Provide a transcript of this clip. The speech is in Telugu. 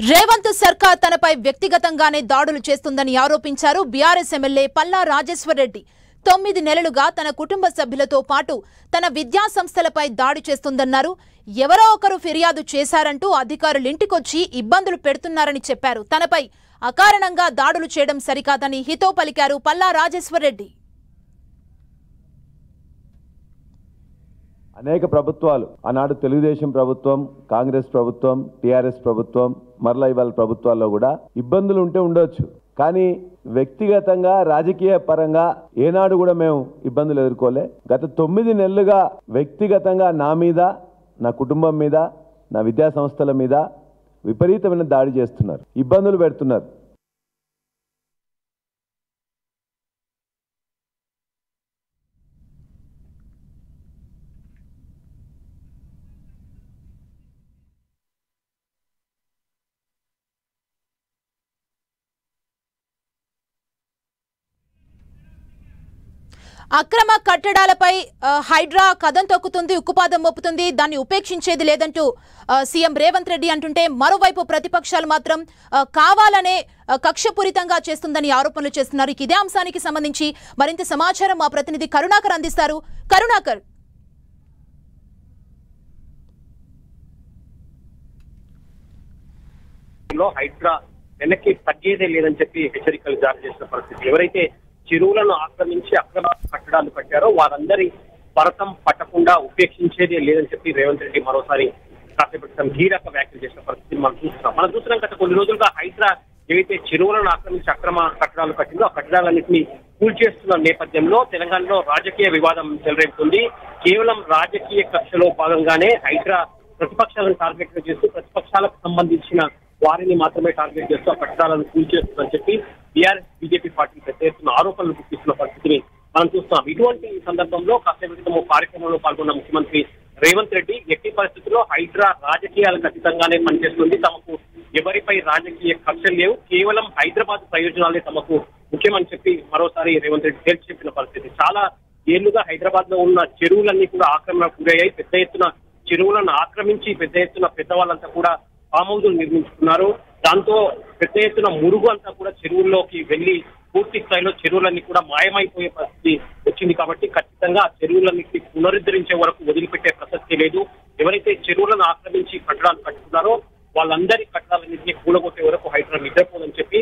రేవంత్ సర్కార్ తనపై వ్యక్తిగతంగానే దాడులు చేస్తుందని ఆరోపించారు బీఆర్ఎస్ ఎమ్మెల్యే పల్లా రాజేశ్వర్ రెడ్డి. 9 నెలలుగా తన కుటుంబ సభ్యులతో పాటు తన విద్యా సంస్థలపై దాడి చేస్తుందన్నారు. ఎవరో ఒకరు ఫిర్యాదు చేశారంటూ అధికారులు ఇంటికొచ్చి ఇబ్బందులు పెడుతున్నారని చెప్పారు. తనపై అకారణంగా దాడులు చేయడం సరికాదని హితో పలికారు పల్లా రాజేశ్వర్ రెడ్డి. అనేక ప్రభుత్వాలు ఆనాడు తెలుగుదేశం ప్రభుత్వం, కాంగ్రెస్ ప్రభుత్వం, టీఆర్ఎస్ ప్రభుత్వం, మరలా ఇవాళ ప్రభుత్వాల్లో కూడా ఇబ్బందులు ఉంటే ఉండొచ్చు. కానీ వ్యక్తిగతంగా రాజకీయ పరంగా ఏనాడు కూడా మేము ఇబ్బందులు ఎదుర్కోలే. గత 9 నెలలుగా వ్యక్తిగతంగా నా మీద, నా కుటుంబం మీద, నా విద్యా సంస్థల మీద విపరీతమైన దాడి చేస్తున్నారు, ఇబ్బందులు పెడుతున్నారు. అక్రమ కట్టడాలపై హైడ్రా కదం తొక్కుతుంది, ఉక్కుపాదం మోపుతుంది, దాన్ని ఉపేక్షించేది లేదంటూ సీఎం రేవంత్ రెడ్డి అంటుంటే, మరోవైపు ప్రతిపక్షాలు మాత్రం కావాలనే కక్షపూరితంగా చేస్తుందని ఆరోపణలు చేస్తున్నారు. ఇదే అంశానికి సంబంధించి మరింత సమాచారం మా ప్రతినిధి కరుణాకర్ అందిస్తారు. కరుణాకర్, హైడ్రా వెనక్కి తగ్గేదే లేదని చెప్పి హెచ్చరికలు జారీ చేసిన పరిస్థితి. ఎవరైతే చెరువులను ఆక్రమించి అక్రమ కట్టడాలు కట్టారో వారందరి భరతం పట్టకుండా ఉపేక్షించేదే లేదని చెప్పి రేవంత్ రెడ్డి మరోసారి కాసేపటి గంభీరక వ్యాఖ్యలు చేసిన పరిస్థితిని మనం చూస్తున్నాం. గత కొన్ని రోజులుగా హైడ్రా ఏవైతే చెరువులను ఆక్రమించి అక్రమ కట్టడాలు కట్టిందో ఆ కట్టడాలన్నింటినీ కూల్చేస్తున్న నేపథ్యంలో తెలంగాణలో రాజకీయ వివాదం చెలరేపుతుంది. కేవలం రాజకీయ కక్షలో భాగంగానే హైడ్రా ప్రతిపక్షాలను టార్గెట్ చేస్తూ ప్రతిపక్షాలకు సంబంధించిన వారిని మాత్రమే టార్గెట్ చేస్తూ ఆ కట్టడాలను కూల్చేస్తుందని చెప్పి బీఆర్ఎస్, బీజేపీ పార్టీ పెద్ద ఎత్తున ఆరోపణలు గుర్తిస్తున్న పరిస్థితిని మనం చూస్తున్నాం. ఇటువంటి సందర్భంలో కాసేపు క్రితం కార్యక్రమంలో పాల్గొన్న ముఖ్యమంత్రి రేవంత్ రెడ్డి ఎట్టి పరిస్థితుల్లో హైడ్రా రాజకీయాలకు అతీతంగానే పనిచేస్తుంది, తమకు ఎవరిపై రాజకీయ కక్షలు లేవు, కేవలం హైదరాబాద్ ప్రయోజనాలే తమకు ముఖ్యమని చెప్పి మరోసారి రేవంత్ రెడ్డి తేల్చి చెప్పిన పరిస్థితి. చాలా ఏళ్లుగా హైదరాబాద్ లో ఉన్న చెరువులన్నీ కూడా ఆక్రమణకు గురయ్యాయి. పెద్ద ఎత్తున చెరువులను ఆక్రమించి పెద్ద ఎత్తున పెద్దవాళ్ళంతా కూడా ఫామ్ హౌజులు నిర్మించుకున్నారు. దాంతో పెద్ద ఎత్తున మురుగు అంతా కూడా చెరువుల్లోకి వెళ్లి పూర్తి స్థాయిలో చెరువులన్నీ కూడా మాయమైపోయే పరిస్థితి వచ్చింది. కాబట్టి ఖచ్చితంగా ఆ చెరువులన్నింటినీ పునరుద్ధరించే వరకు వదిలిపెట్టే ప్రసక్తి లేదు. ఎవరైతే చెరువులను ఆక్రమించి కట్టడాలు కట్టుకున్నారో వాళ్ళందరి కట్టడాలన్నింటినీ కూలగొట్టే వరకు హైడ్రా నిద్రపోదని చెప్పి